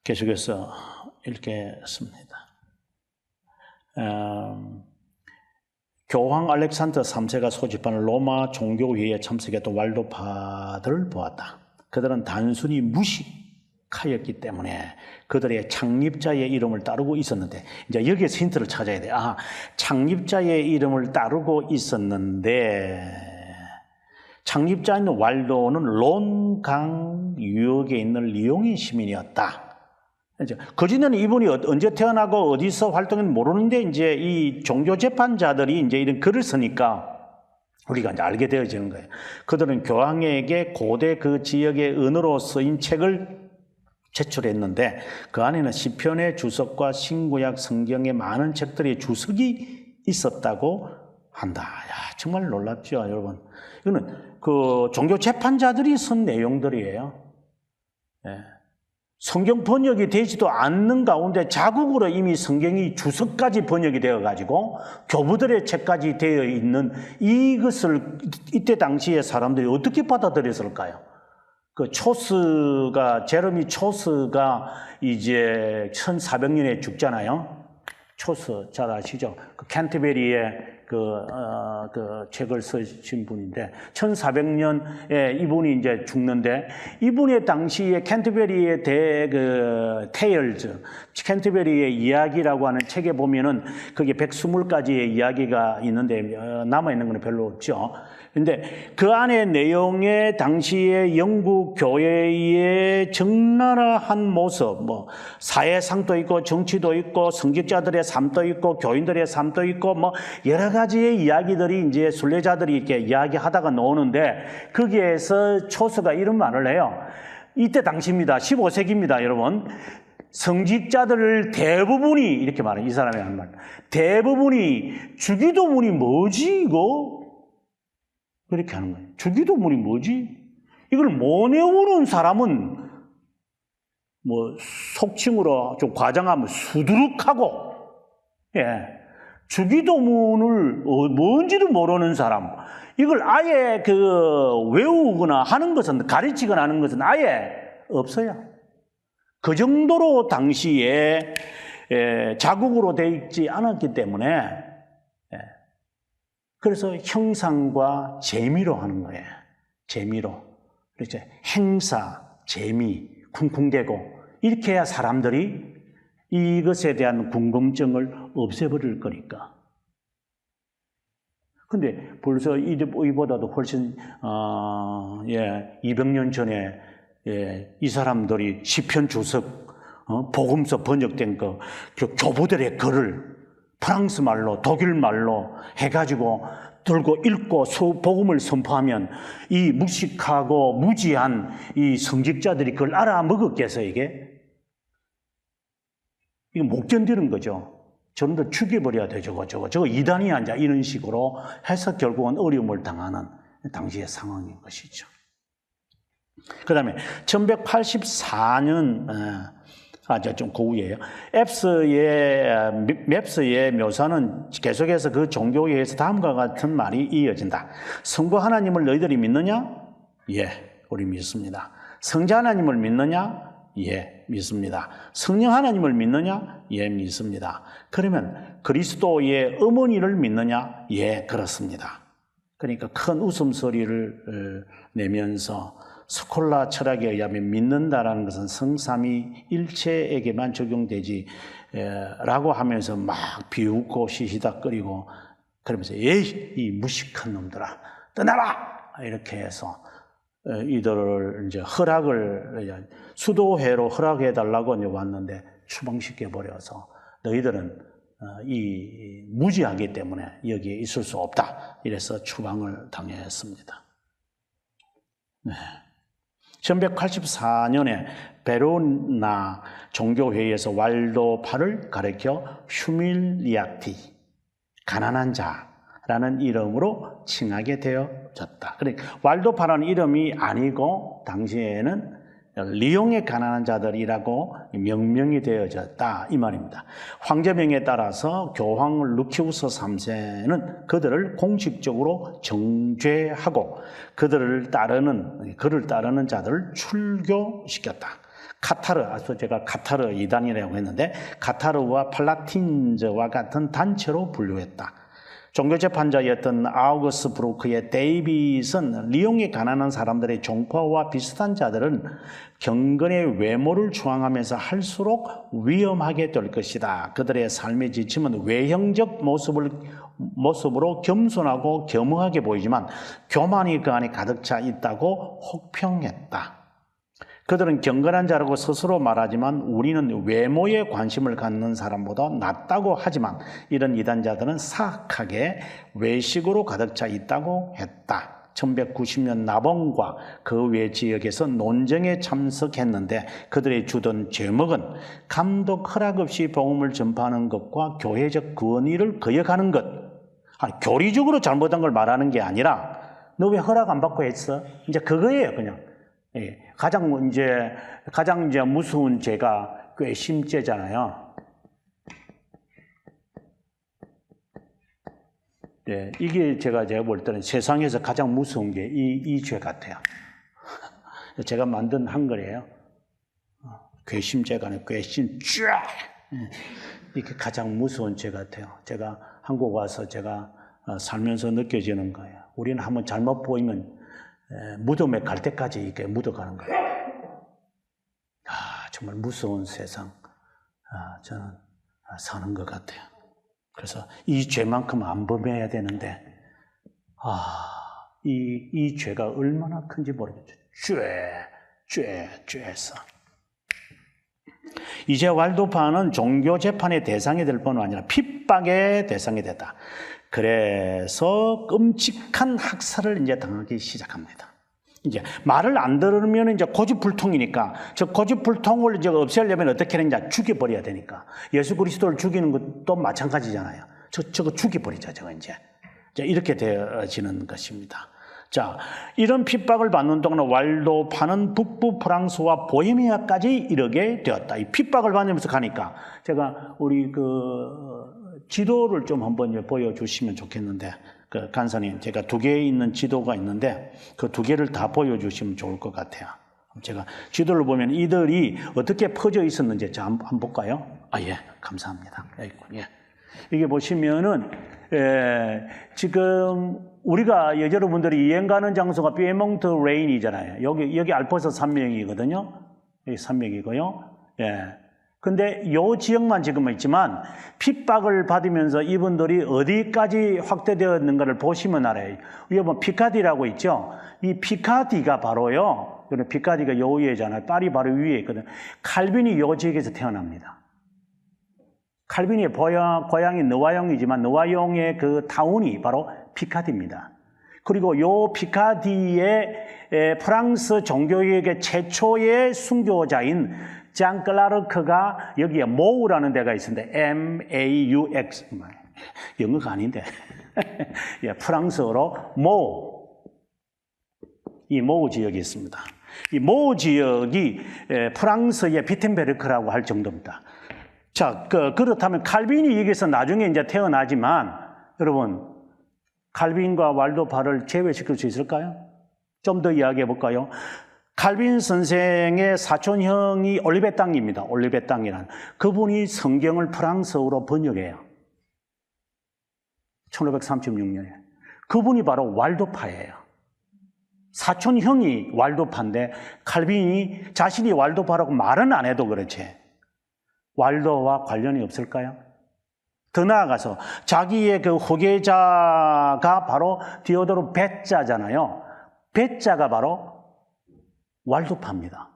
계속해서 읽겠습니다. 교황 알렉산더 3세가 소집한 로마 종교회의에 참석했던 왈도파들을 보았다. 그들은 단순히 무식하였기 때문에 그들의 창립자의 이름을 따르고 있었는데, 이제 여기에서 힌트를 찾아야 돼. 창립자의 이름을 따르고 있었는데, 창립자인 왈도는 론강 유역에 있는 리옹의 시민이었다. 그전에는 이분이 언제 태어나고 어디서 활동했는지 모르는데, 이제 이 종교 재판자들이 이제 이런 글을 쓰니까 우리가 이제 알게 되어지는 거예요. 그들은 교황에게 고대 그 지역의 언어로 쓰인 책을 제출했는데, 그 안에는 시편의 주석과 신구약 성경의 많은 책들의 주석이 있었다고 한다. 야, 정말 놀랍죠, 여러분. 이거는 그 종교 재판자들이 쓴 내용들이에요. 예. 성경 번역이 되지도 않는 가운데 자국으로 이미 성경이 주석까지 번역이 되어가지고 교부들의 책까지 되어 있는 이것을 이때 당시에 사람들이 어떻게 받아들였을까요? 그 제레미 초스가 이제 1400년에 죽잖아요. 초스 잘 아시죠? 그 캔터베리에 그 책을 쓰신 분인데 1400년에 이분이 이제 죽는데, 이분의 당시에 캔터베리의 테일즈, 캔터베리의 이야기라고 하는 책에 보면은 그게 120가지의 이야기가 있는데 남아있는 건 별로 없죠. 근데 그 안에 내용에 당시에 영국 교회의 적나라한 모습, 뭐 사회상도 있고 정치도 있고 성직자들의 삶도 있고 교인들의 삶도 있고 뭐 여러 가지의 이야기들이 이제 순례자들이 이렇게 이야기하다가 나오는데, 거기에서 초스가 이런 말을 해요. 이때 당시입니다. 15세기입니다, 여러분. 성직자들 대부분이 이렇게 말해요. 이 사람이 하는 말. 대부분이 주기도문이 뭐지 이거? 그렇게 하는 거예요. 주기도문이 뭐지? 이걸 못 외우는 사람은 뭐 속칭으로 좀 과장하면 수두룩하고, 예, 주기도문을 뭔지도 모르는 사람, 이걸 아예 외우거나 하는 것은, 가르치거나 하는 것은 아예 없어요. 그 정도로 당시에 자국으로 되어 있지 않았기 때문에, 그래서 형상과 재미로 하는 거예요. 재미로. 그렇죠. 행사, 재미, 쿵쿵대고 이렇게 해야 사람들이 이것에 대한 궁금증을 없애버릴 거니까. 근데 벌써 이보다도 훨씬 200년 전에 이 사람들이 시편 주석, 복음서 번역된 교부들의 글을 프랑스 말로, 독일 말로 해가지고 들고 읽고 복음을 선포하면 이 무식하고 무지한 이 성직자들이 그걸 알아먹었겠어요, 이게? 이거 못 견디는 거죠. 저놈들 죽여버려야 돼, 저거 이단이 앉아, 이런 식으로 해서 결국은 어려움을 당하는 당시의 상황인 것이죠. 그 다음에 1184년, 좀 고우예요. 맵스의 묘사는 계속해서 그 종교회에서 다음과 같은 말이 이어진다. 성부 하나님을 너희들이 믿느냐? 예, 우리 믿습니다. 성자 하나님을 믿느냐? 예, 믿습니다. 성령 하나님을 믿느냐? 예, 믿습니다. 그러면 그리스도의 어머니를 믿느냐? 예, 그렇습니다. 그러니까 큰 웃음소리를 내면서 스콜라 철학에 의하면 믿는다라는 것은 성삼위일체에게만 적용되지 라고 하면서 막 비웃고 시시닥거리고 그러면서 에이, 이 무식한 놈들아 떠나라! 이렇게 해서 이들을 이제 수도회로 허락해달라고 이제 왔는데 추방시켜버려서 너희들은 이 무지하기 때문에 여기에 있을 수 없다. 이래서 추방을 당했습니다. 네. 1184년에 베로나 종교회의에서 왈도파를 가리켜 휴밀리아티, 가난한 자라는 이름으로 칭하게 되어졌다. 그러니까 왈도파라는 이름이 아니고 당시에는 리옹의 가난한 자들이라고 명명이 되어졌다, 이 말입니다. 황제명에 따라서 교황 루키우스 3세는 그들을 공식적으로 정죄하고 그를 따르는 자들을 출교시켰다. 카타르, 앞서 제가 카타르 이단이라고 했는데 카타르와 팔라틴저와 같은 단체로 분류했다. 종교재판자였던 아우거스 브루크의 데이빗은 리옹에 가난한 사람들의 종파와 비슷한 자들은 경건의 외모를 추앙하면서 할수록 위험하게 될 것이다. 그들의 삶의 지침은 외형적 모습으로 겸손하고 겸허하게 보이지만 교만이 그 안에 가득 차 있다고 혹평했다. 그들은 경건한 자라고 스스로 말하지만 우리는 외모에 관심을 갖는 사람보다 낫다고 하지만 이런 이단자들은 사악하게 외식으로 가득 차 있다고 했다. 1190년 나봉과 그 외 지역에서 논쟁에 참석했는데 그들의 주던 제목은 감독 허락 없이 복음을 전파하는 것과 교회적 권위를 거역하는 것. 교리적으로 잘못한 걸 말하는 게 아니라 너 왜 허락 안 받고 했어? 이제 그거예요, 그냥. 예, 가장 무서운 죄가 괘씸죄잖아요. 예, 이게 제가 볼 때는 세상에서 가장 무서운 게 이 죄 같아요. 제가 만든 한글이에요. 괘씸죄가 아니라 괘씸죄. 이게 가장 무서운 죄 같아요. 제가 한국 와서 제가 살면서 느껴지는 거예요. 우리는 한번 잘못 보이면 무덤에 갈 때까지 이게 묻어가는 거예요. 정말 무서운 세상, 저는 사는 것 같아요. 그래서 이 죄만큼 안 범해야 되는데, 이 죄가 얼마나 큰지 모르겠죠. 죄에서. 이제 왈도파는 종교 재판의 대상이 될 뿐만 아니라 핍박의 대상이 됐다. 그래서 끔찍한 학살을 이제 당하기 시작합니다. 이제 말을 안 들으면 이제 고집불통이니까 저 고집불통을 이제 없애려면 어떻게 하느냐, 죽여버려야 되니까. 예수 그리스도를 죽이는 것도 마찬가지잖아요. 저거 죽여버리자, 저거 이제 이렇게 되어지는 것입니다. 자, 이런 핍박을 받는 동안 왈도파는 북부 프랑스와 보헤미아까지 이르게 되었다. 이 핍박을 받으면서 가니까 제가 우리 지도를 좀 한번 보여주시면 좋겠는데, 간사님, 제가 2개 있는 지도가 있는데 그 2개를 다 보여주시면 좋을 것 같아요. 제가 지도를 보면 이들이 어떻게 퍼져 있었는지 한번 볼까요? 예, 감사합니다. 예. 이게 보시면은 지금 우리가 여러분들이 여행 가는 장소가 피에몬트 레인이잖아요. 여기 알프스 산맥이거든요. 여기 산맥이고요. 예. 근데 요 지역만 지금은 있지만 핍박을 받으면서 이분들이 어디까지 확대되었는가를 보시면 알아요. 여기 보면 피카디라고 있죠. 이 피카디가 바로요. 피카디가 요 위에잖아요. 파리 바로 위에 있거든요. 칼빈이 요 지역에서 태어납니다. 칼빈의 고향이 느와용이지만 느와용의 그 타운이 바로 피카디입니다. 그리고 요 피카디의 프랑스 종교개혁의 최초의 순교자인 장 클라르크가 여기에 모우라는 데가 있는데 M-A-U-X 영어가 아닌데 예, 프랑스어로 모우, 이 모우 지역이 있습니다. 이 모우 지역이 프랑스의 비텐베르크라고 할 정도입니다. 자, 그렇다면 칼빈이 여기서 나중에 이제 태어나지만 여러분, 칼빈과 왈도파를 제외시킬 수 있을까요? 좀 더 이야기해 볼까요? 칼빈 선생의 사촌형이 올리베 땅입니다. 올리베 땅이란. 그분이 성경을 프랑스어로 번역해요. 1536년에. 그분이 바로 왈도파예요. 사촌형이 왈도파인데 칼빈이 자신이 왈도파라고 말은 안 해도 그렇지. 왈도와 관련이 없을까요? 더 나아가서 자기의 그 후계자가 바로 디오도르 베짜잖아요. 베짜가 바로 왈도파입니다.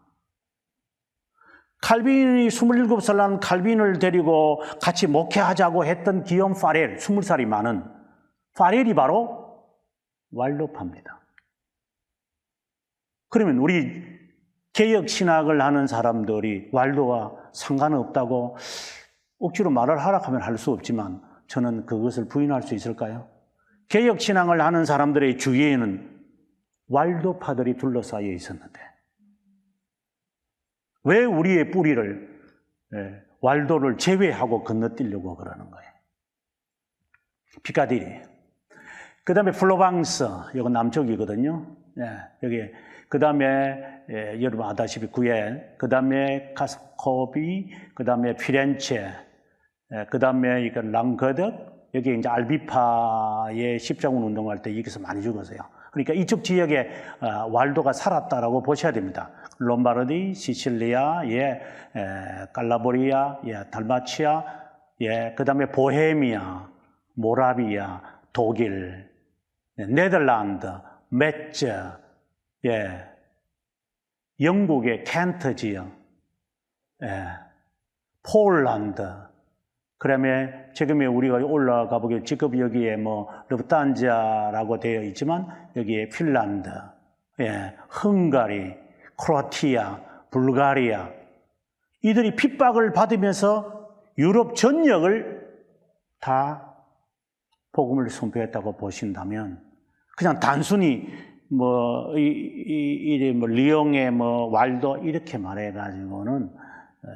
칼빈이 27살 난 칼빈을 데리고 같이 목회하자고 했던 기욤 파렐, 20살이 많은 파렐이 바로 왈도파입니다. 그러면 우리 개혁 신학을 하는 사람들이 왈도와 상관없다고 억지로 말을 하라고 할 수 없지만 저는 그것을 부인할 수 있을까요? 개혁 신앙을 하는 사람들의 주위에는 왈도파들이 둘러싸여 있었는데 왜 우리의 뿌리를 왈도를 제외하고 건너뛰려고 그러는 거예요? 피카디리. 그 다음에 플로방스, 이거 남쪽이거든요. 여기 그 다음에 여러분 아다시피 구엔, 그 다음에 카스코비, 그 다음에 피렌체, 그 다음에 이거 랑거덕, 여기 이제 알비파의 십자군 운동할 때 여기서 많이 죽었어요. 그러니까 이쪽 지역에 왈도가 살았다라고 보셔야 됩니다. 롬바르디, 시칠리아, 칼라브리아, 달마치아, 그 다음에 보헤미아, 모라비아, 독일, 네덜란드, 메츠, 영국의 켄트 지역, 폴란드, 그다음에 지금 우리가 올라가 보기에 지금 여기에 뭐 르프탄자라고 되어 있지만 여기에 핀란드, 헝가리, 크로아티아, 불가리아 이들이 핍박을 받으면서 유럽 전역을 다 복음을 선포했다고 보신다면 그냥 단순히 뭐 리옹의 뭐 왈도 이렇게 말해가지고는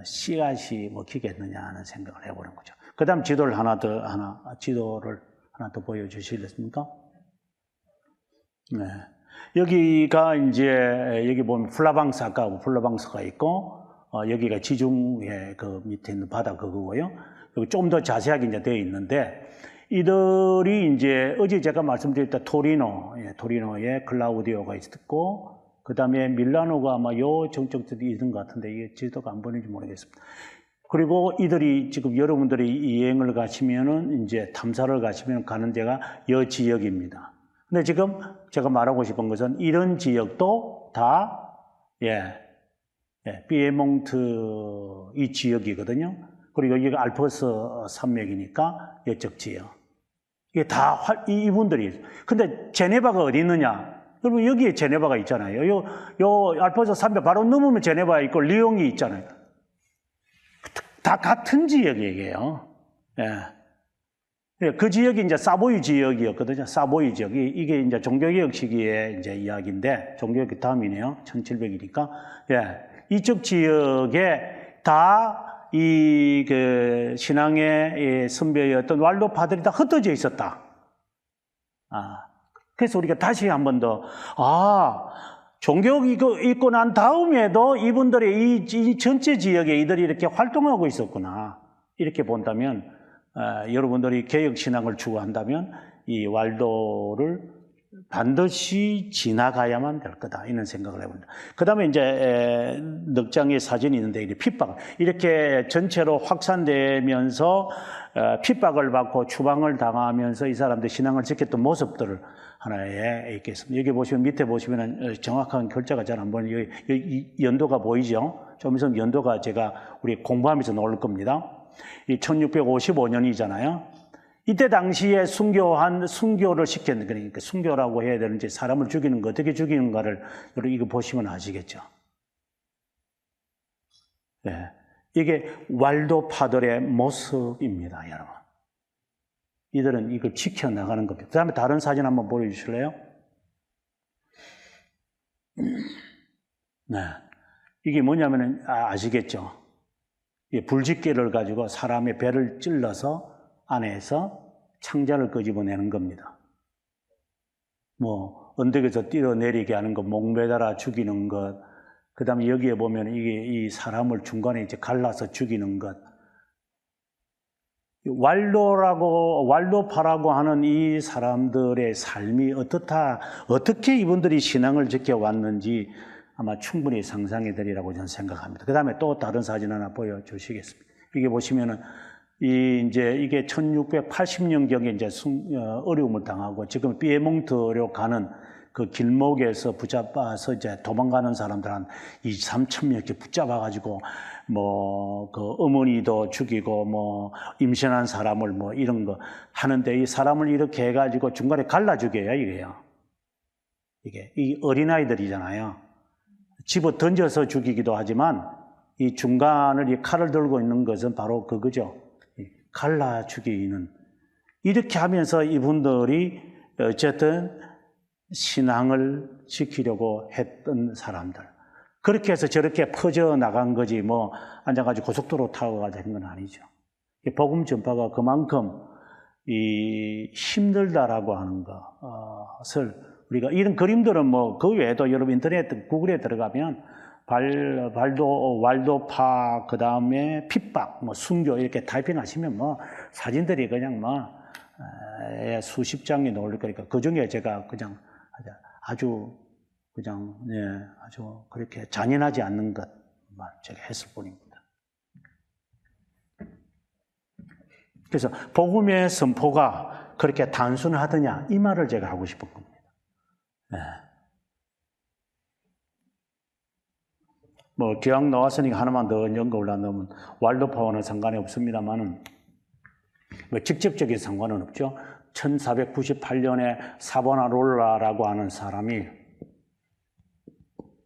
씨앗이 먹히겠느냐 하는 생각을 해보는 거죠. 그 다음 지도를 하나 더 보여주시겠습니까? 네. 여기가 이제, 여기 보면 플라방스, 아까 플라방스가 있고, 여기가 지중해 그 밑에 있는 바다 그거고요. 여기 좀 더 자세하게 이제 되어 있는데, 이들이 이제 어제 제가 말씀드렸던 토리노에 클라우디오가 있었고, 그 다음에 밀라노가 아마 요 정적들이 있는 것 같은데 이게 지도가 안 보이는지 모르겠습니다. 그리고 이들이 지금 여러분들이 여행을 가시면은 이제 탐사를 가시면 가는 데가 여 지역입니다. 근데 지금 제가 말하고 싶은 것은 이런 지역도 다 피에몽트 이 지역이거든요. 그리고 여기가 알프스 산맥이니까 이쪽 지역. 이게 다 이분들이. 근데 제네바가 어디 있느냐? 여러분 여기에 제네바가 있잖아요. 요 알프스 산맥 바로 넘으면 제네바가 있고 리옹이 있잖아요. 다 같은 지역이에요. 그 지역이 이제 사보이 지역이었거든요. 사보이 지역. 이게 이제 종교개혁 시기의 이제 이야기인데, 종교개혁 다음이네요. 1700이니까. 이쪽 지역에 다 그 신앙의 선배였던 왈도파들이 다 흩어져 있었다. 그래서 우리가 다시 한 번 더, 종교개혁이 있고 난 다음에도 이분들의 이 전체 지역에 이들이 이렇게 활동하고 있었구나. 이렇게 본다면, 여러분들이 개혁신앙을 추구한다면 이 왈도를 반드시 지나가야만 될 거다. 이런 생각을 해봅니다. 그 다음에 이제 넉 장의 사진이 있는데, 핍박. 이렇게 전체로 확산되면서 핍박을 받고 추방을 당하면서 이 사람들 신앙을 지켰던 모습들을 하나에 있겠습니다. 여기 보시면, 밑에 보시면 정확한 글자가 잘 안 보이는 여기 연도가 보이죠? 좀 있으면 연도가 제가 우리 공부하면서 나올 겁니다. 이 1655년이잖아요. 이때 당시에 순교를 시켰는, 그러니까 순교라고 해야 되는지 사람을 죽이는 거, 어떻게 죽이는가를 여러분 이거 보시면 아시겠죠? 이게 왈도파들의 모습입니다, 여러분. 이들은 이걸 지켜나가는 겁니다. 그 다음에 다른 사진 한번 보여주실래요? 이게 뭐냐면은, 아시겠죠? 불집게를 가지고 사람의 배를 찔러서 안에서 창자를 끄집어내는 겁니다. 뭐 언덕에서 뛰어내리게 하는 것, 목 매달아 죽이는 것, 그 다음에 여기에 보면 이게 이 사람을 중간에 이제 갈라서 죽이는 것. 왈도파라고 하는 이 사람들의 삶이 어떻게 이분들이 신앙을 지켜왔는지 아마 충분히 상상이 되리라고 저는 생각합니다. 그 다음에 또 다른 사진 하나 보여주시겠습니다. 이게 보시면은, 이게 1680년경에 이제 어려움을 당하고 지금 피에몽트로 가는 그 길목에서 붙잡아서 이제 도망가는 사람들 한 2~3천 명씩 붙잡아가지고 뭐 그 어머니도 죽이고 뭐 임신한 사람을 뭐 이런 거 하는데 이 사람을 이렇게 해가지고 중간에 갈라 죽여요, 이게요. 이게 이 어린아이들이잖아요. 집어 던져서 죽이기도 하지만 이 중간을 이 칼을 들고 있는 것은 바로 그거죠. 갈라 죽이는. 이렇게 하면서 이분들이 어쨌든 신앙을 지키려고 했던 사람들. 그렇게 해서 저렇게 퍼져나간 거지 뭐 앉아가지고 고속도로 타고 가자 한 건 아니죠. 복음 전파가 그만큼 힘들다라고 하는 것을 우리가 이런 그림들은 뭐 그 외에도 여러분 인터넷 구글에 들어가면 왈도파, 그 다음에 핍박, 뭐 순교 이렇게 타이핑하시면 뭐 사진들이 그냥 뭐 수십 장이 나올 거니까 그 중에 제가 그냥 아주 그냥 아주 그렇게 잔인하지 않는 것만 제가 했을 뿐입니다. 그래서 복음의 선포가 그렇게 단순하더냐 이 말을 제가 하고 싶은 겁니다. 뭐 기왕 나왔으니까 하나만 더 연거 올라놓으면 왈도파와는 상관이 없습니다만은 뭐 직접적인 상관은 없죠. 1498년에 사보나롤라라고 하는 사람이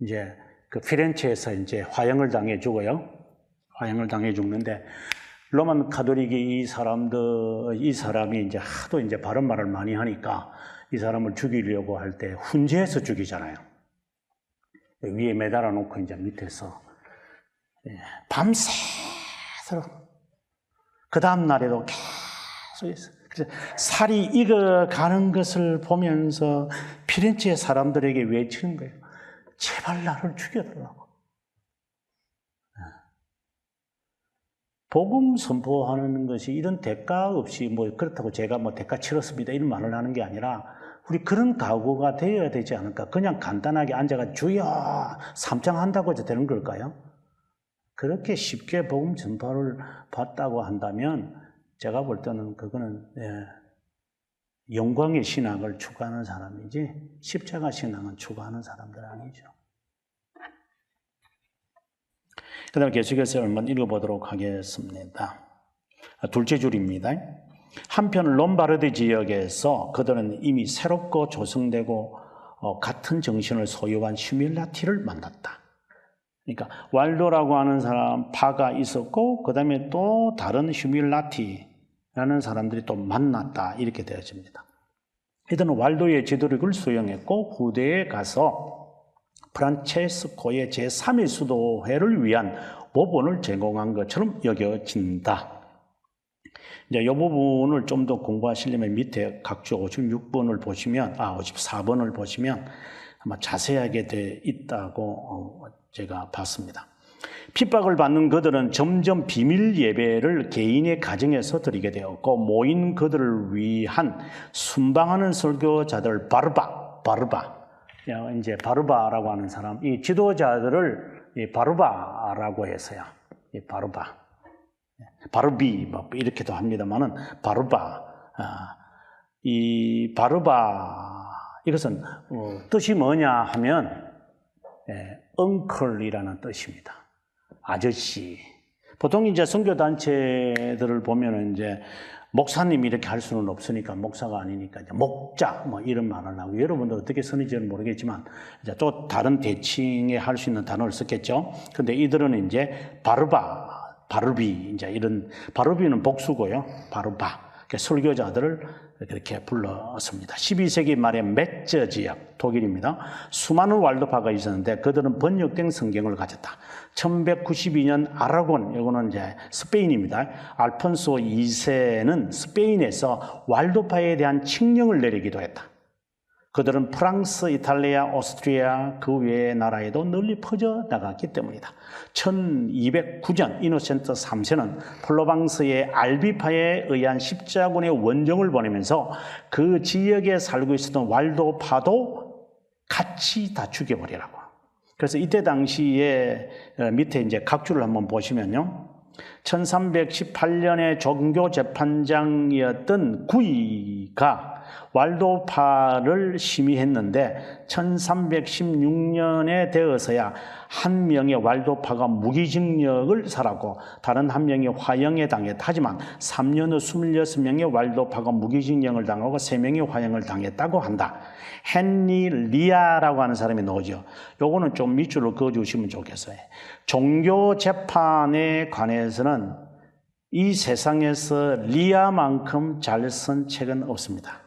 이제 그 피렌체에서 이제 화형을 당해 죽어요. 화형을 당해 죽는데 로만 가톨릭이 이 사람이 이제 하도 이제 바른 말을 많이 하니까 이 사람을 죽이려고 할 때 훈제해서 죽이잖아요. 위에 매달아 놓고 이제 밑에서 밤새도록 그 다음 날에도 계속해서 살이 익어가는 것을 보면서 피렌체 사람들에게 외치는 거예요. 제발 나를 죽여달라고. 복음 선포하는 것이 이런 대가 없이 뭐 그렇다고 제가 뭐 대가 치렀습니다 이런 말을 하는 게 아니라 우리 그런 각오가 되어야 되지 않을까? 그냥 간단하게 앉아가 주여 삼창한다고 해서 되는 걸까요? 그렇게 쉽게 복음 전파를 받다고 한다면 제가 볼 때는 그거는 영광의 신앙을 추구하는 사람이지 십자가 신앙은 추구하는 사람들 아니죠. 그 다음에 계속해서 한번 읽어보도록 하겠습니다. 둘째 줄입니다. 한편 롬바르디 지역에서 그들은 이미 새롭고 조성되고 같은 정신을 소유한 슈밀라티를 만났다. 그러니까 왈도라고 하는 사람 파가 있었고 그 다음에 또 다른 슈밀라티라는 사람들이 또 만났다 이렇게 되어집니다. 이들은 왈도의 지도력을 수용했고 후대에 가서 프란체스코의 제3의 수도회를 위한 모본을 제공한 것처럼 여겨진다. 이제 이 부분을 좀 더 공부하시려면 밑에 각주 56번을 보시면, 54번을 보시면 아마 자세하게 되어 있다고 제가 봤습니다. 핍박을 받는 그들은 점점 비밀 예배를 개인의 가정에서 드리게 되었고, 모인 그들을 위한 순방하는 설교자들 이제 바르바라고 하는 사람, 이 지도자들을 바르바라고 해서요. 이 바르비 뭐 이렇게도 합니다만은 이 바르바 이것은 뜻이 뭐냐 하면 엉클이라는 뜻입니다. 아저씨. 보통 이제 선교 단체들을 보면은 이제 목사님이 이렇게 할 수는 없으니까 목사가 아니니까 이제 목자 뭐 이런 말을 하고 여러분들 어떻게 쓰는지는 모르겠지만 이제 또 다른 대칭에 할 수 있는 단어를 썼겠죠. 근데 이들은 이제 바르비 이제 이런 바르비는 복수고요. 바르바 설교자들을 그렇게 불렀습니다. 12세기 말에 메쩌 지역 독일입니다. 수많은 왈도파가 있었는데 그들은 번역된 성경을 가졌다. 1192년 아라곤, 이거는 이제 스페인입니다. 알폰소 2세는 스페인에서 왈도파에 대한 칙령을 내리기도 했다. 그들은 프랑스, 이탈리아, 오스트리아 그 외의 나라에도 널리 퍼져 나갔기 때문이다. 1209년 이노센트 3세는 플로방스의 알비파에 의한 십자군의 원정을 보내면서 그 지역에 살고 있었던 왈도파도 같이 다 죽여버리라고. 그래서 이때 당시에 밑에 이제 각주를 한번 보시면요. 1318년에 종교재판장이었던 구이가 왈도파를 심의했는데 1316년에 되어서야 한 명의 왈도파가 무기징역을 살았고 다른 한 명이 화형에 당했다. 하지만 3년 후 26명의 왈도파가 무기징역을 당하고 3명이 화형을 당했다고 한다. 헨리 리아라고 하는 사람이 나오죠. 요거는 좀 밑줄을 그어주시면 좋겠어요. 종교재판에 관해서는 이 세상에서 리아만큼 잘 쓴 책은 없습니다.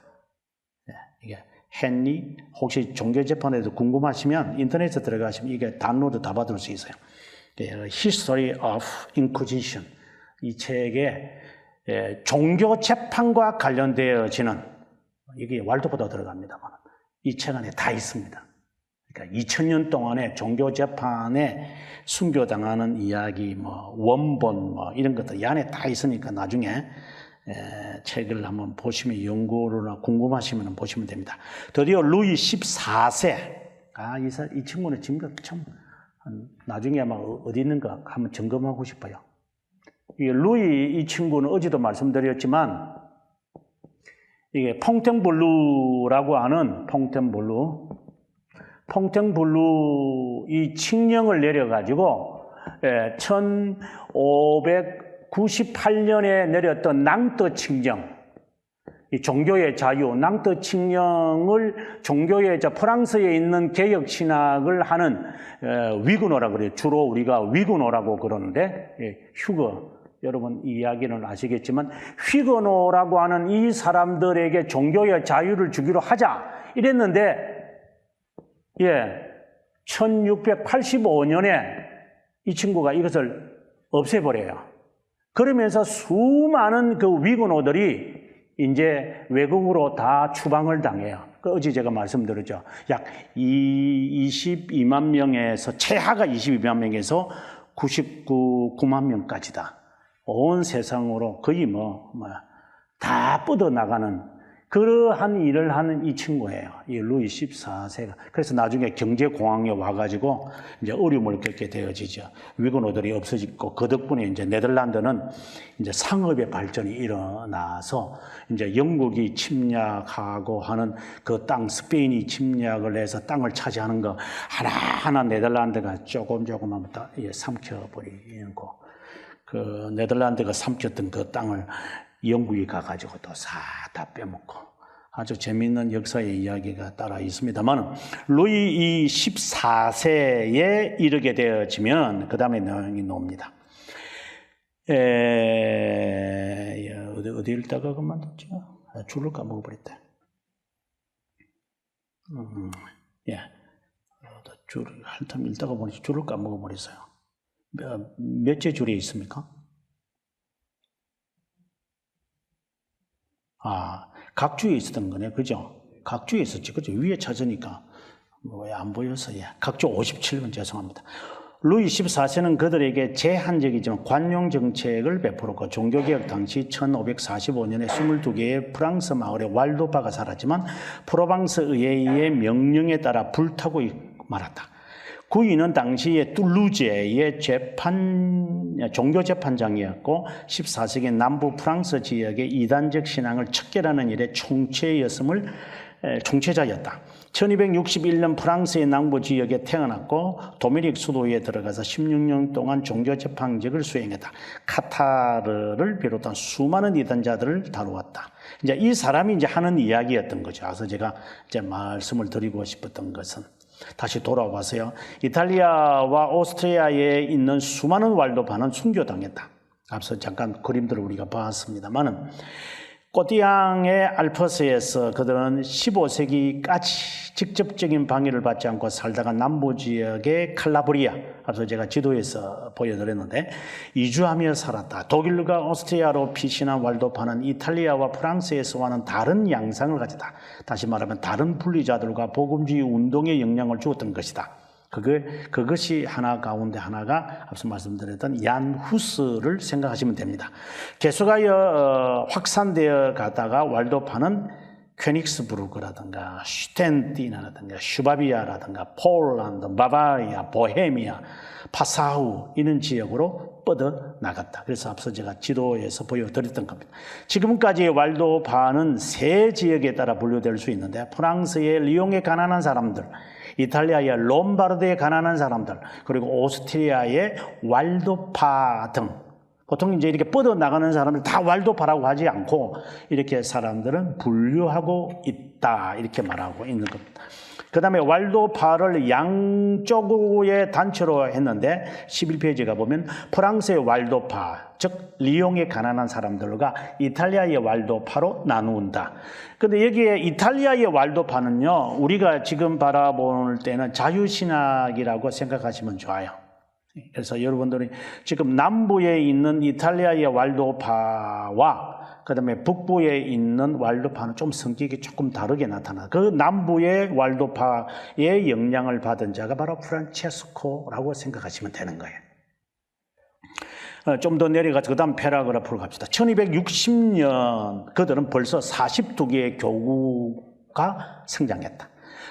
이게 헨리, 혹시 종교재판에도 궁금하시면 인터넷에 들어가시면 이게 다운로드 다 받을 수 있어요. History of Inquisition. 이 책에 종교재판과 관련되어지는, 이게 왈도파도 들어갑니다만, 이 책 안에 다 있습니다. 그러니까 2000년 동안에 종교 재판에 순교당하는 이야기, 원본, 이런 것들 이 안에 다 있으니까 나중에 책을 한번 보시면 연구나 궁금하시면 보시면 됩니다. 드디어 루이 14세. 이 친구는 지금 참 나중에 아마 어디 있는가 한번 점검하고 싶어요. 루이 이 친구는 어제도 말씀드렸지만 이게 퐁텐블루라고 하는 퐁텐블루 이 칙령을 내려가지고 1598년에 내렸던 낭떠 칙령, 이 종교의 자유, 낭떠 칙령을 종교의 프랑스에 있는 개혁 신학을 하는 위그노라고 그래요. 주로 우리가 위그노라고 그러는데 휴거. 여러분 이 이야기는 아시겠지만 휘거노라고 하는 이 사람들에게 종교의 자유를 주기로 하자 이랬는데 1685년에 이 친구가 이것을 없애버려요. 그러면서 수많은 그 위그노들이 이제 외국으로 다 추방을 당해요. 어제 제가 말씀드렸죠. 약 22만 명에서 최하가 22만 명에서 9만 명까지다. 온 세상으로 거의 다 뻗어나가는 그러한 일을 하는 이 친구예요. 이 루이 14세가. 그래서 나중에 경제공황에 와가지고 이제 어려움을 겪게 되어지죠. 위그노들이 없어지고 그 덕분에 이제 네덜란드는 이제 상업의 발전이 일어나서 이제 영국이 침략하고 하는 그 땅, 스페인이 침략을 해서 땅을 차지하는 거 하나하나 네덜란드가 조금 하면 다 삼켜버리는 거. 그 네덜란드가 삼켰던 그 땅을 영국이 가가지고 또 다 빼먹고 아주 재미있는 역사의 이야기가 따라 있습니다만 루이 14세에 이르게 되어지면 그 다음에 내용이 나옵니다. 어디 읽다가 그만뒀죠? 줄을 까먹어버렸다. 줄을 한참 읽다가 보니 줄을 까먹어버렸어요. 몇째 줄에 있습니까? 각주에 있었던 거네, 그죠? 각주에 있었지, 그죠? 위에 찾으니까 왜 안 보여서 각주 57번 죄송합니다. 루이 14세는 그들에게 제한적이지만 관용 정책을 베풀었고 종교개혁 당시 1545년에 22개의 프랑스 마을에 왈도파가 살았지만 프로방스 의회의 명령에 따라 불타고 말았다. 구이는 당시에 툴루제의 종교재판장이었고 14세기 남부 프랑스 지역의 이단적 신앙을 척결하는 일에 총체자였다. 1261년 프랑스의 남부 지역에 태어났고 도미닉 수도에 들어가서 16년 동안 종교재판직을 수행했다. 카타르를 비롯한 수많은 이단자들을 다루었다. 이제 이 사람이 이제 하는 이야기였던 거죠. 그래서 제가 이제 말씀을 드리고 싶었던 것은 다시 돌아와서요. 이탈리아와 오스트리아에 있는 수많은 왈도파는 순교당했다. 앞서 잠깐 그림들을 우리가 봤습니다만은 꼬띠앙의 알프스에서 그들은 15세기까지 직접적인 방해를 받지 않고 살다가 남부 지역의 칼라브리아, 앞서 제가 지도에서 보여드렸는데 이주하며 살았다. 독일과 오스트리아로 피신한 왈도파는 이탈리아와 프랑스에서와는 다른 양상을 가졌다. 다시 말하면 다른 분리자들과 복음주의 운동에 영향을 주었던 것이다. 그것이 하나 가운데 하나가 앞서 말씀드렸던 얀 후스를 생각하시면 됩니다. 계속하여 확산되어 가다가 왈도파는 퀘닉스부르크라든가 슈텐티나라든가 슈바비아라든가 폴란드, 바바리아, 보헤미아, 파사우 이런 지역으로 뻗어나갔다. 그래서 앞서 제가 지도에서 보여드렸던 겁니다. 지금까지의 왈도파는 세 지역에 따라 분류될 수 있는데 프랑스의 리옹에 가난한 사람들, 이탈리아의 롬바르드에 가난한 사람들, 그리고 오스트리아의 왈도파 등 보통 이제 이렇게 뻗어나가는 사람들 다 왈도파라고 하지 않고 이렇게 사람들은 분류하고 있다 이렇게 말하고 있는 겁니다. 그 다음에 왈도파를 양쪽의 단체로 했는데 11페이지가 보면 프랑스의 왈도파, 즉 리옹의 가난한 사람들과 이탈리아의 왈도파로 나누는다. 근데 여기에 이탈리아의 왈도파는요, 우리가 지금 바라볼 때는 자유신학이라고 생각하시면 좋아요. 그래서 여러분들이 지금 남부에 있는 이탈리아의 왈도파와 그다음에 북부에 있는 왈도파는 좀 성격이 조금 다르게 나타나. 그 남부의 왈도파의 영향을 받은 자가 바로 프란체스코라고 생각하시면 되는 거예요. 좀 더 내려가서 그 다음 패라그라프로 갑시다. 1260년 그들은 벌써 42개의 교구가 성장했다.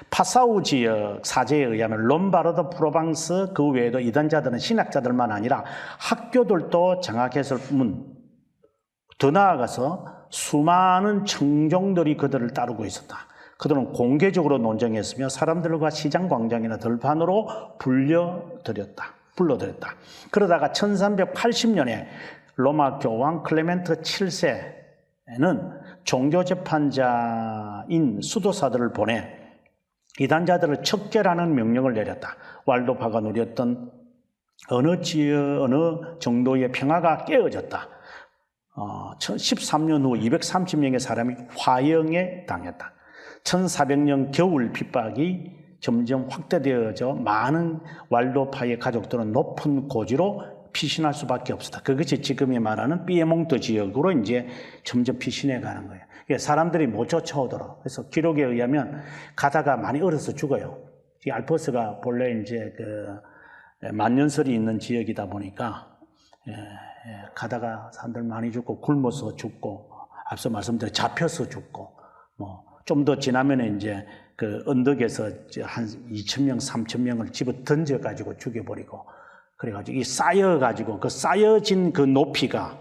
파사우 지역 사제에 의하면 롬바르드, 프로방스 그 외에도 이단자들은 신학자들만 아니라 학교들도 장악했을 뿐 더 나아가서 수많은 청종들이 그들을 따르고 있었다. 그들은 공개적으로 논쟁했으며 사람들과 시장 광장이나 들판으로 불러들였다. 그러다가 1380년에 로마 교황 클레멘트 7세는 종교재판자인 수도사들을 보내 이단자들을 척결하는 명령을 내렸다. 왈도파가 누렸던 어느 정도의 평화가 깨어졌다. 13년 후 230명의 사람이 화형에 당했다. 1400년 겨울 핍박이 점점 확대되어져 많은 왈도파의 가족들은 높은 고지로 피신할 수밖에 없었다. 그것이 지금이 말하는 피에몽트 지역으로 이제 점점 피신해 가는 거예요. 사람들이 못 쫓아오도록. 그래서 기록에 의하면 가다가 많이 얼어서 죽어요. 이 알프스가 본래 이제 만년설이 있는 지역이다 보니까 가다가 사람들 많이 죽고 굶어서 죽고 앞서 말씀드린 잡혀서 죽고 좀 더 지나면 이제 그 언덕에서 한 2,000명, 3,000명을 집어 던져가지고 죽여버리고 그래가지고 이 쌓여가지고 그 쌓여진 그 높이가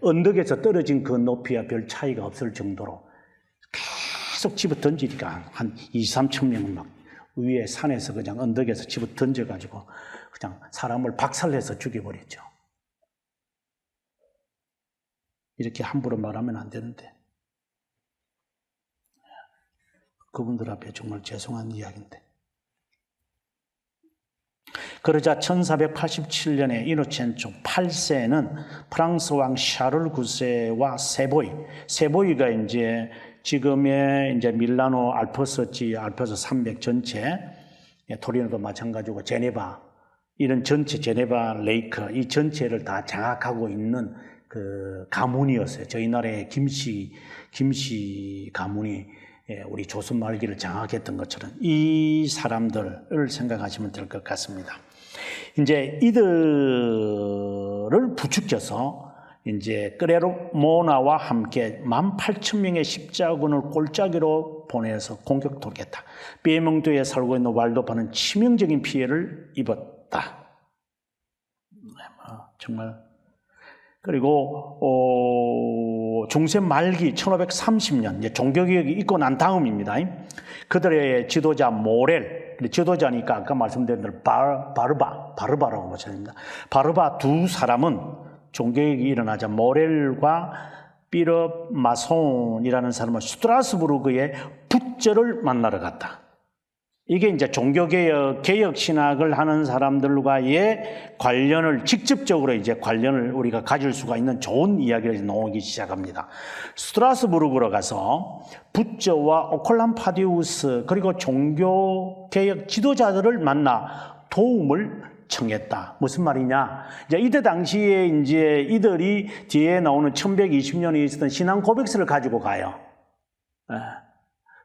언덕에서 떨어진 그 높이와 별 차이가 없을 정도로 계속 집어 던지니까 한 2,000~3,000명은 막 위에 산에서 그냥 언덕에서 집어 던져가지고 그냥 사람을 박살내서 죽여버렸죠. 이렇게 함부로 말하면 안 되는데 그분들 앞에 정말 죄송한 이야기인데. 그러자 1487년에 이노첸초 8세는 프랑스 왕 샤를 9세와 세보이가 이제 지금의 이제 밀라노 알프스지 알프스 산맥 전체, 토리노도 마찬가지고 제네바 이런 전체 제네바 레이크 이 전체를 다 장악하고 있는 그 가문이었어요. 저희 나라의 김씨 가문이 우리 조선 말기를 장악했던 것처럼 이 사람들을 생각하시면 될 것 같습니다. 이제 이들을 부추겨서 이제 끄레모나와 함께 18,000명의 십자군을 골짜기로 보내서 공격하겠다. 피에몽트에 살고 있는 왈도파는 치명적인 피해를 입었다. 정말. 그리고 중세 말기 1530년 이제 종교개혁이 있고 난 다음입니다. 그들의 지도자 모렐, 지도자니까 아까 말씀드린 대로 바르바라고 보셔야 바르바 두 사람은 종교개혁이 일어나자 모렐과 삐르 마손이라는 사람은 스트라스부르크의 붓저를 만나러 갔다. 이게 이제 종교개혁, 개혁신학을 하는 사람들과의 관련을, 직접적으로 이제 관련을 우리가 가질 수가 있는 좋은 이야기를 나오기 시작합니다. 스트라스부르크로 가서 붓저와 오콜람 파디우스, 그리고 종교개혁 지도자들을 만나 도움을 청했다. 무슨 말이냐? 이제 이때 당시에 이제 이들이 뒤에 나오는 1120년에 있었던 신앙 고백서를 가지고 가요.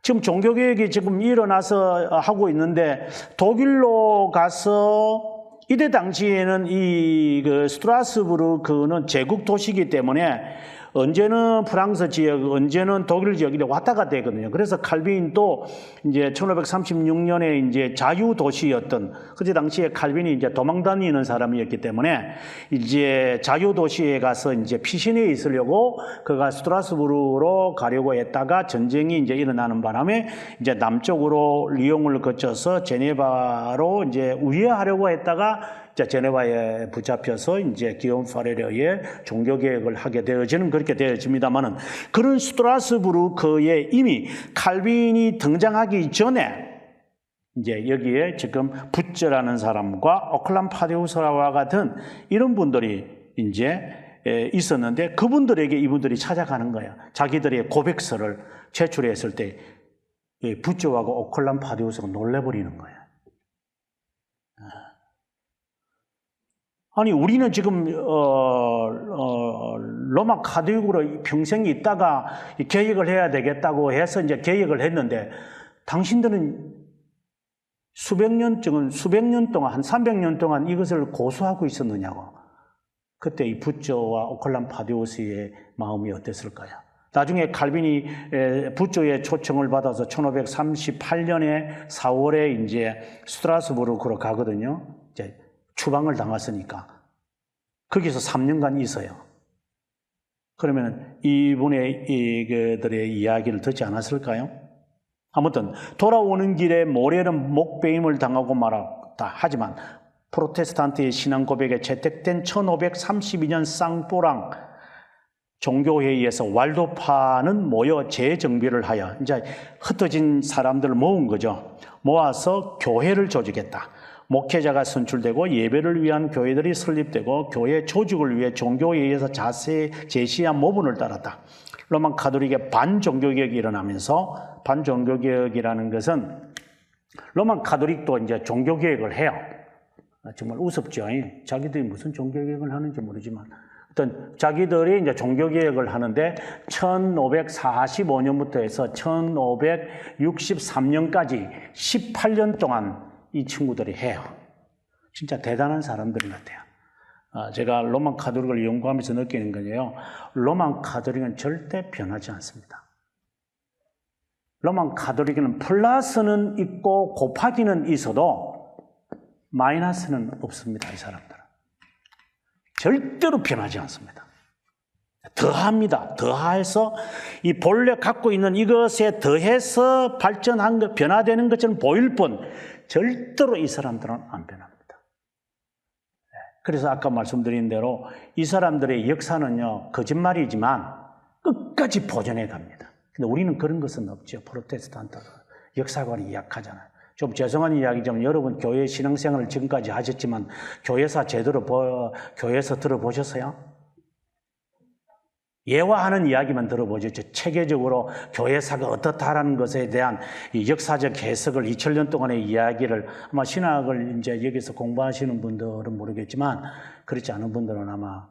지금 종교개혁이 지금 일어나서 하고 있는데 독일로 가서 이때 당시에는 이 스트라스부르크는 제국 도시이기 때문에 언제는 프랑스 지역, 언제는 독일 지역 이렇게 왔다 갔다 했거든요. 그래서 칼빈도 이제 1536년에 이제 자유 도시였던 그때 당시에 칼빈이 이제 도망 다니는 사람이었기 때문에 이제 자유 도시에 가서 이제 피신해 있으려고 그가 스트라스부르로 가려고 했다가 전쟁이 이제 일어나는 바람에 이제 남쪽으로 리옹을 거쳐서 제네바로 이제 우회하려고 했다가 제네바에 붙잡혀서 이제 기욤 파레르의 종교개혁을 하게 되어지는 그렇게 되어집니다만은 그런 스트라스부르크에 이미 칼빈이 등장하기 전에 이제 여기에 지금 붓저라는 사람과 오클람 파디우스와 같은 이런 분들이 이제 있었는데 그분들에게 이분들이 찾아가는 거예요. 자기들의 고백서를 제출했을 때 붓저하고 오클람 파디우스가 놀래버리는 거예요. 아니 우리는 지금 로마 가톨릭으로 평생 있다가 개혁을 해야 되겠다고 해서 이제 개혁을 했는데 당신들은 수백 년 동안 한 300년 동안 이것을 고수하고 있었느냐고. 그때 이 부조와 오클람 파디오스의 마음이 어땠을까요? 나중에 칼빈이 부조의 초청을 받아서 1538년에 4월에 이제 스트라스부르크로 가거든요. 이제 추방을 당했으니까. 거기서 3년간 있어요. 그러면 이분의 그들의 이야기를 듣지 않았을까요? 아무튼 돌아오는 길에 모레는 목배임을 당하고 말았다. 하지만 프로테스탄트의 신앙 고백에 채택된 1532년 쌍뽀랑 종교회의에서 왈도파는 모여 재정비를 하여 이제 흩어진 사람들을 모은 거죠. 모아서 교회를 조직했다. 목회자가 선출되고 예배를 위한 교회들이 설립되고 교회 조직을 위해 종교회의에서 자세히 제시한 모분을 따랐다. 로마 가톨릭의 반종교개혁이 일어나면서 반종교개혁이라는 것은 로마 가톨릭도 이제 종교개혁을 해요. 정말 우습죠. 자기들이 무슨 종교개혁을 하는지 모르지만 어떤 자기들이 이제 종교개혁을 하는데 1545년부터 해서 1563년까지 18년 동안 이 친구들이 해요. 진짜 대단한 사람들 같아요. 제가 로마 가톨릭을 연구하면서 느끼는 거예요. 로마 가톨릭은 절대 변하지 않습니다. 로마 가톨릭은 플러스는 있고 곱하기는 있어도 마이너스는 없습니다. 이 사람들은. 절대로 변하지 않습니다. 더합니다. 더해서 이 본래 갖고 있는 이것에 더해서 발전한 것, 변화되는 것처럼 보일 뿐 절대로 이 사람들은 안 변합니다. 그래서 아까 말씀드린 대로 이 사람들의 역사는요, 거짓말이지만 끝까지 보존해 갑니다. 근데 우리는 그런 것은 없죠. 프로테스탄트는 역사관이 약하잖아요. 좀 죄송한 이야기지만 여러분 교회 신앙생활을 지금까지 하셨지만 교회사 제대로 교회에서 들어보셨어요? 예화하는 이야기만 들어보셨죠. 체계적으로 교회사가 어떻다라는 것에 대한 이 역사적 해석을 2000년 동안의 이야기를 아마 신학을 이제 여기서 공부하시는 분들은 모르겠지만 그렇지 않은 분들은 아마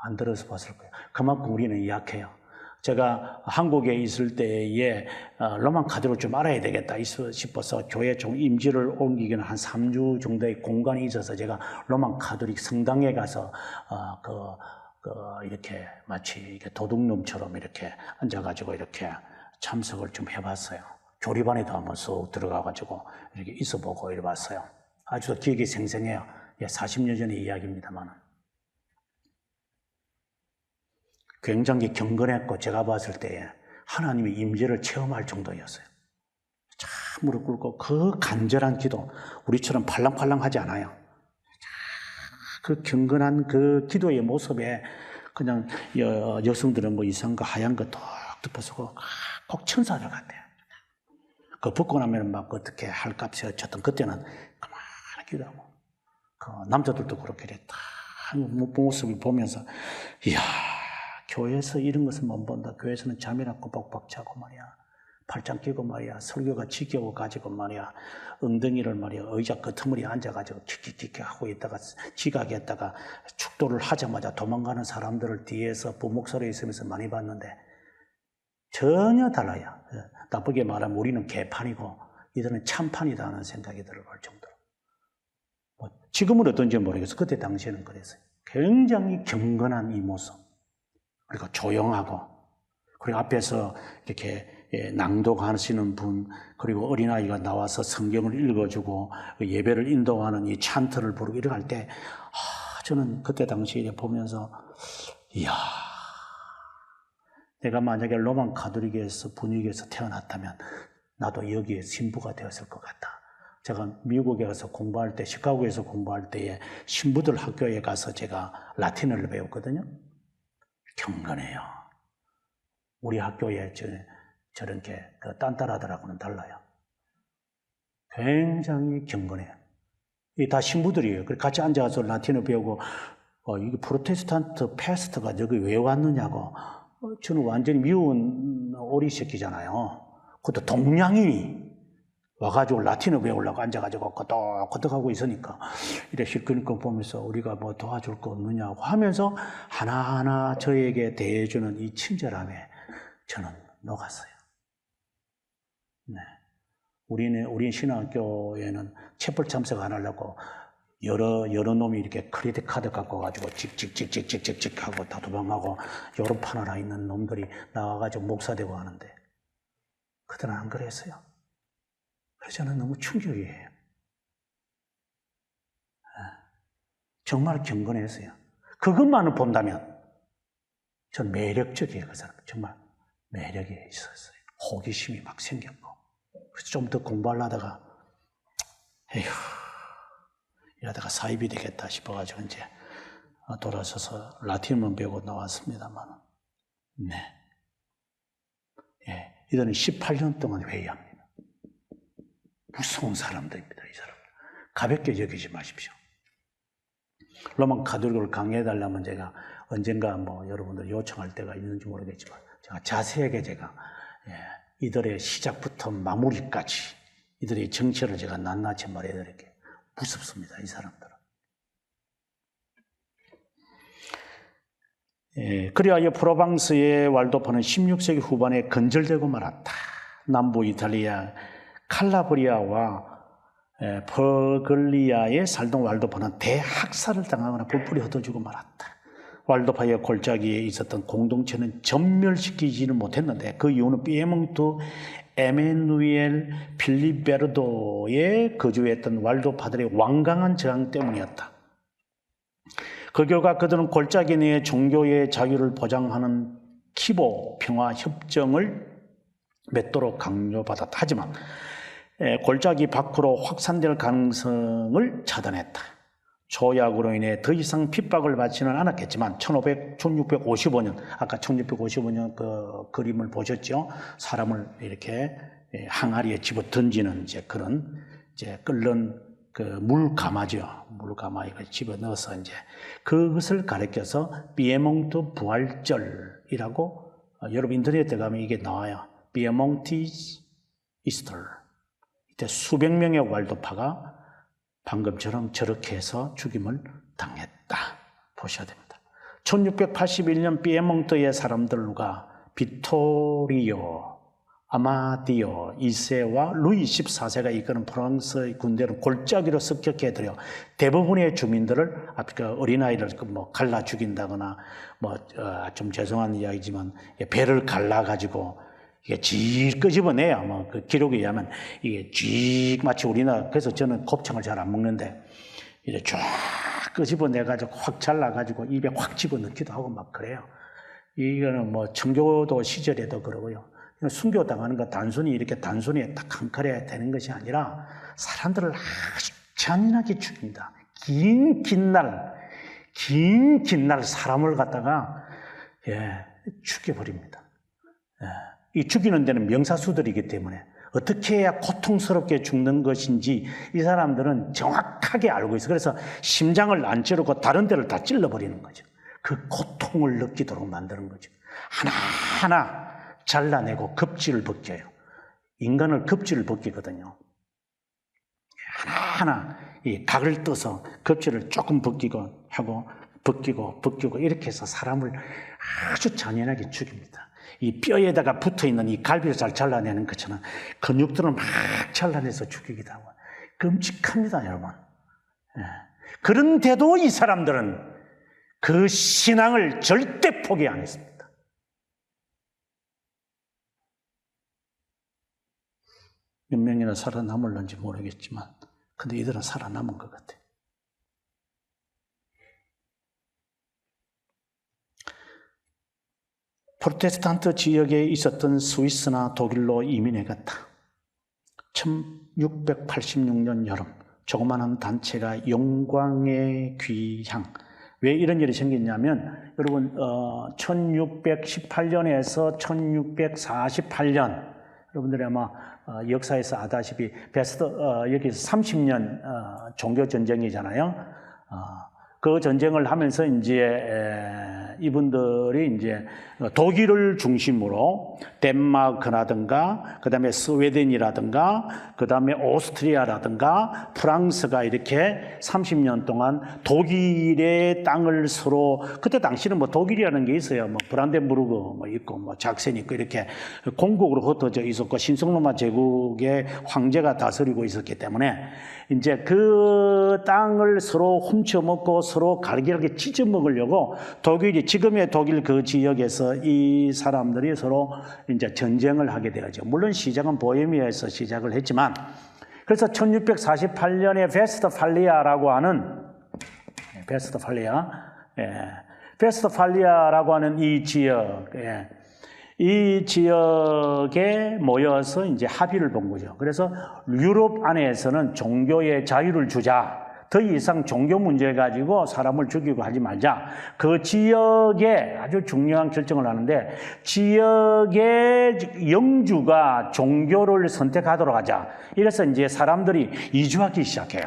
안 들어서 봤을 거예요. 그만큼 우리는 약해요. 제가 한국에 있을 때에 로마 가톨릭을 좀 알아야 되겠다 싶어서 교회 좀 임지를 옮기기는 한 3주 정도의 공간이 있어서 제가 로마 가톨릭 성당에 가서 이렇게 마치 이렇게 도둑놈처럼 이렇게 앉아가지고 이렇게 참석을 좀 해봤어요. 교리반에도 한번 쑥 들어가가지고 이렇게 있어보고 이래봤어요. 아주 기억이 생생해요. 40년 전의 이야기입니다만. 굉장히 경건했고 제가 봤을 때에 하나님의 임재를 체험할 정도였어요. 참 무릎 꿇고 그 간절한 기도, 우리처럼 팔랑팔랑하지 않아요. 그 경건한 그 기도의 모습에 그냥 여성들은 뭐 이상한 거 하얀 거 톡 덮어쓰고 꼭 천사들 같아요. 그 벗고 나면 막 어떻게 할 값이 어쨌든 그때는 가만히 기도하고 그 남자들도 그렇게 다 모습을 보면서 이야, 교회에서 이런 것은 못 본다. 교회에서는 잠이나 꼬박꼬박 자고 말이야. 팔짱 끼고 말이야. 설교가 지겨워 가지고 말이야. 엉덩이를 말이야. 의자 끄트머리에 앉아가지고 킥킥킥 하고 있다가 지각했다가 축도를 하자마자 도망가는 사람들을 뒤에서 부목소리에 있으면서 많이 봤는데 전혀 달라요. 나쁘게 말하면 우리는 개판이고 이들은 참판이다 하는 생각이 들어볼 정도로. 지금은 어떤지 모르겠어요. 그때 당시에는 그랬어요. 굉장히 경건한 이 모습. 그리고 조용하고, 그리고 앞에서 이렇게 낭독하시는 분, 그리고 어린아이가 나와서 성경을 읽어주고 예배를 인도하는 이 찬트를 부르고 이렇게 할 때, 저는 그때 당시에 보면서, 이야, 내가 만약에 로마 가톨릭에서 분위기에서 태어났다면 나도 여기에 신부가 되었을 것 같다. 제가 미국에 가서 공부할 때, 시카고에서 공부할 때에 신부들 학교에 가서 제가 라틴어를 배웠거든요. 경건해요. 우리 학교에 저렇게 딴 딸아들하고는 달라요. 굉장히 경건해요. 이 다 신부들이에요. 같이 앉아서 라틴어 배우고 이게 프로테스탄트 패스터가 여기 왜 왔느냐고. 저는 완전히 미운 오리 새끼잖아요. 그것도 동양인이 와가지고 라틴어 배우려고 앉아가지고 끄덕끄덕하고 있으니까 이래 실컷 보면서 우리가 뭐 도와줄 거 없느냐고 하면서 하나하나 저에게 대해주는 이 친절함에 저는 녹았어요. 네. 우리 신학교에는 체벌 참석 안 하려고 여러 놈이 이렇게 크레딧 카드 갖고 가지고 찍찍찍찍찍찍찍 하고 다 도망하고 유럽판 하나 있는 놈들이 나와가지고 목사 되고 하는데 그들은 안 그랬어요. 그래서 저는 너무 충격이에요. 정말 경건했어요. 그것만을 본다면 전 매력적이에요. 그 사람 정말 매력이 있었어요. 호기심이 막 생겼고 그래서 좀 더 공부하려다가 에휴 이러다가 사입이 되겠다 싶어가지고 이제 돌아서서 라틴어만 배우고 나왔습니다만 네. 예, 이들은 18년 동안 회의합니다. 무서운 사람들입니다. 이 사람 가볍게 여기지 마십시오. 로마 가톨릭을 강의해달라면 제가 언젠가 뭐 여러분들 요청할 때가 있는지 모르겠지만 제가 자세하게 제가 이들의 시작부터 마무리까지 이들의 정체를 제가 낱낱이 말해드릴게요. 무섭습니다. 이 사람들은. 그리하여 프로방스의 왈도파는 16세기 후반에 건절되고 말았다. 남부 이탈리아 칼라브리아와 버글리아에 살던 왈도파는 대학살을 당하거나 뿔뿔이 흩어지고 말았다. 왈도파의 골짜기에 있었던 공동체는 전멸시키지는 못했는데 그 이유는 피에몬트 에메누엘 필리베르도에 거주했던 왈도파들의 완강한 저항 때문이었다. 그 결과 그들은 골짜기 내의 종교의 자유를 보장하는 키보 평화 협정을 맺도록 강요받았다. 하지만 골짜기 밖으로 확산될 가능성을 차단했다. 조약으로 인해 더 이상 핍박을 받지는 않았겠지만 1655년 아까 1655년 그 그림을 보셨죠? 사람을 이렇게 항아리에 집어 던지는 이제 그런 이제 끓는 그 물가마죠. 물가마에 집어 넣어서 이제 그것을 가리켜서 피에몬트 부활절이라고 여러분 인터넷에 가면 이게 나와요. 피에몬티스 이스터. 이때 수백 명의 왈도파가 방금처럼 저렇게 해서 죽임을 당했다. 보셔야 됩니다. 1681년 피에몬트의 사람들과 비토리오, 아마디오 2세와 루이 14세가 이끄는 프랑스의 군대를 골짜기로 습격해들여 대부분의 주민들을 어린아이를 뭐 갈라 죽인다거나 좀 죄송한 이야기지만 배를 갈라가지고 이게 쥐 끄집어내야 뭐 그 기록에 의하면 이게 쥐 마치 우리나라 그래서 저는 곱창을 잘 안 먹는데 이제 쫙 끄집어내가지고 확 잘라가지고 입에 확 집어넣기도 하고 막 그래요. 이거는 뭐 청교도 시절에도 그러고요. 순교당하는 거 단순히 딱 한 칼에 되는 것이 아니라 사람들을 아주 잔인하게 죽입니다. 긴 날 사람을 갖다가 죽여버립니다. 이 죽이는 데는 명사수들이기 때문에 어떻게 해야 고통스럽게 죽는 것인지 이 사람들은 정확하게 알고 있어요. 그래서 심장을 안 찌르고 다른 데를 다 찔러버리는 거죠. 그 고통을 느끼도록 만드는 거죠. 하나하나 잘라내고 급지를 벗겨요. 인간을 급지를 벗기거든요. 하나하나 이 각을 떠서 급지를 조금 벗기고 하고 벗기고 이렇게 해서 사람을 아주 잔인하게 죽입니다. 이 뼈에다가 붙어있는 이 갈비를 잘 잘라내는 것처럼 근육들을 막 잘라내서 죽이기도 하고 끔찍합니다, 여러분. 그런데도 이 사람들은 그 신앙을 절대 포기 안 했습니다. 몇 명이나 살아남을는지 모르겠지만 근데 이들은 살아남은 것 같아요. 프로테스탄트 지역에 있었던 스위스나 독일로 이민해 갔다. 1686년 여름 조그마한 단체가 영광의 귀향. 왜 이런 일이 생겼냐면 여러분 1618년에서 1648년 여러분들이 아마 역사에서 아다시피 여기서 30년 종교 전쟁이잖아요. 그 전쟁을 하면서 이제 이분들이 이제 독일을 중심으로 덴마크라든가, 그 다음에 스웨덴이라든가, 그 다음에 오스트리아라든가, 프랑스가 이렇게 30년 동안 독일의 땅을 서로, 그때 당시는 뭐 독일이라는 게 있어요. 뭐 브란덴부르크 뭐 있고, 뭐 작센 있고, 이렇게 공국으로 흩어져 있었고, 신성로마 제국의 황제가 다스리고 있었기 때문에, 이제 그 땅을 서로 훔쳐먹고 서로 갈기갈기 찢어먹으려고 독일이, 지금의 독일 그 지역에서 이 사람들이 서로 이제 전쟁을 하게 되었죠. 물론 시작은 보헤미아에서 시작을 했지만, 그래서 1648년에 베스트팔리아라고 하는, 베스트팔리아라고 하는 이 지역, 이 지역에 모여서 이제 합의를 본 거죠. 그래서 유럽 안에서는 종교의 자유를 주자. 더 이상 종교 문제 가지고 사람을 죽이고 하지 말자. 그 지역에 아주 중요한 결정을 하는데, 지역의 영주가 종교를 선택하도록 하자. 이래서 이제 사람들이 이주하기 시작해요.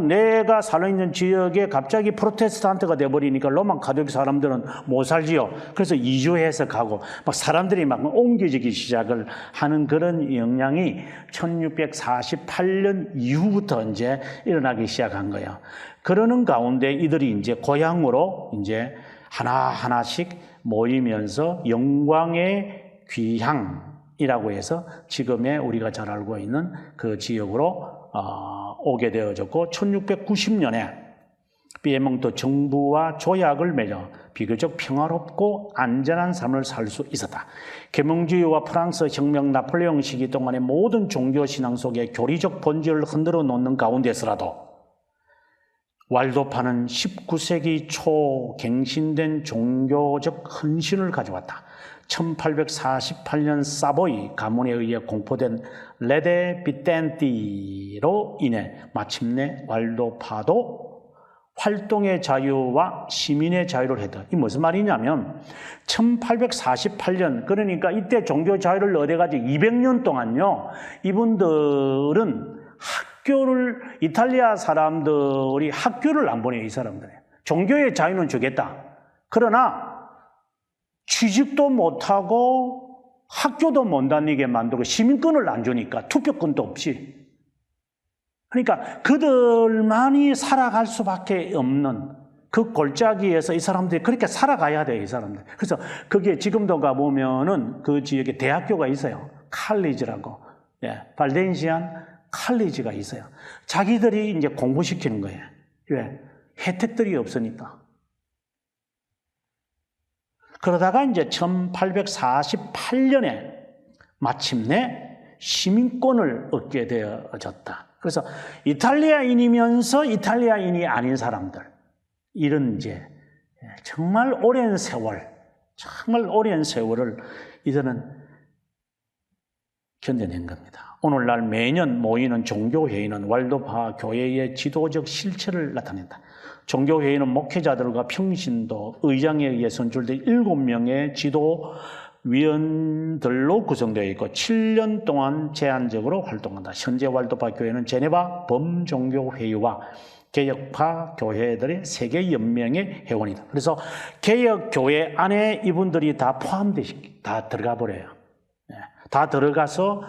내가 살아있는 지역에 갑자기 프로테스탄트가 돼버리니까 로만 가톨릭 사람들은 못 살지요. 그래서 이주해서 가고, 막 사람들이 막 옮겨지기 시작을 하는 그런 영향이 1648년 이후부터 이제 일어나기 시작한 거예요. 그러는 가운데 이들이 이제 고향으로 이제 하나하나씩 모이면서 영광의 귀향이라고 해서 지금의 우리가 잘 알고 있는 그 지역으로 오게 되어졌고, 1690년에 피에몬트 정부와 조약을 맺어 비교적 평화롭고 안전한 삶을 살 수 있었다. 계몽주의와 프랑스 혁명, 나폴레옹 시기 동안의 모든 종교 신앙 속에 교리적 본질을 흔들어 놓는 가운데서라도 왈도파는 19세기 초 갱신된 종교적 헌신을 가져왔다. 1848년 사보이 가문에 의해 공포된 레데 비텐티로 인해 마침내 왈도파도 활동의 자유와 시민의 자유를 했다. 이게 무슨 말이냐면 1848년, 그러니까 이때 종교 자유를 얻어가지고 200년 동안요, 이분들은 이탈리아 사람들이 학교를 안 보내요. 이 사람들이 종교의 자유는 주겠다. 그러나 취직도 못하고 학교도 못 다니게 만들고 시민권을 안 주니까, 투표권도 없이. 그러니까 그들만이 살아갈 수밖에 없는 그 골짜기에서 이 사람들이 그렇게 살아가야 돼요. 이 사람들. 그래서 그게 지금도 가보면은 그 지역에 대학교가 있어요. 칼리지라고. 발렌시안 칼리지가 있어요. 자기들이 이제 공부시키는 거예요. 왜? 혜택들이 없으니까. 그러다가 이제 1848년에 마침내 시민권을 얻게 되어졌다. 그래서 이탈리아인이면서 이탈리아인이 아닌 사람들, 이런 이제 정말 오랜 세월을 이들은 견뎌낸 겁니다. 오늘날 매년 모이는 종교회의는 왈도파 교회의 지도적 실체를 나타낸다. 종교회의는 목회자들과 평신도, 의장에 의해 선출된 7명의 지도위원들로 구성되어 있고 7년 동안 제한적으로 활동한다. 현재 왈도파 교회는 제네바 범종교회의와 개혁파 교회들의 세계 연맹의 회원이다. 그래서 개혁교회 안에 이분들이 다 다 들어가 버려요. 다 들어가서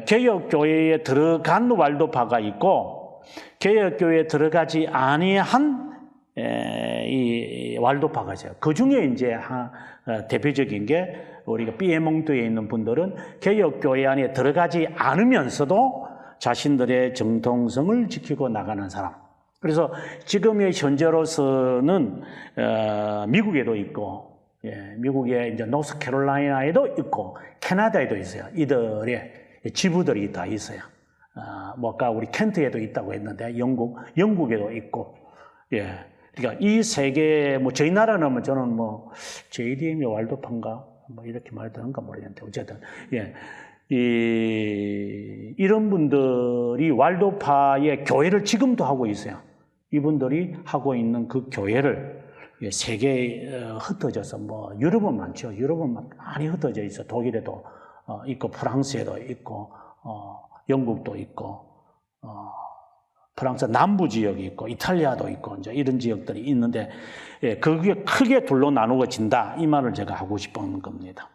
개혁교회에 들어간 왈도파가 있고, 개혁교회에 들어가지 아니한 이 왈도파가 있어요. 그 중에 이제 대표적인 게, 우리가 피에몽트에 있는 분들은 개혁교회 안에 들어가지 않으면서도 자신들의 정통성을 지키고 나가는 사람. 그래서 지금의 현재로서는 미국에도 있고, 미국의 이제 노스캐롤라이나에도 있고 캐나다에도 있어요. 이들의 지부들이 다 있어요. 아까 우리 켄트에도 있다고 했는데 영국에도 있고, 그러니까 이 세계, 저희 나라는 저는 JDM이 왈도파인가 이렇게 말하던가 모르겠는데, 어쨌든 이런 분들이 왈도파의 교회를 지금도 하고 있어요. 이분들이 하고 있는 그 교회를 세계에 흩어져서, 유럽은 많죠. 유럽은 많이 흩어져 있어. 독일에도 있고, 프랑스에도 있고, 영국도 있고, 프랑스 남부 지역이 있고 이탈리아도 있고 이제 이런 지역들이 있는데 그게 크게 둘로 나누어진다 이 말을 제가 하고 싶은 겁니다.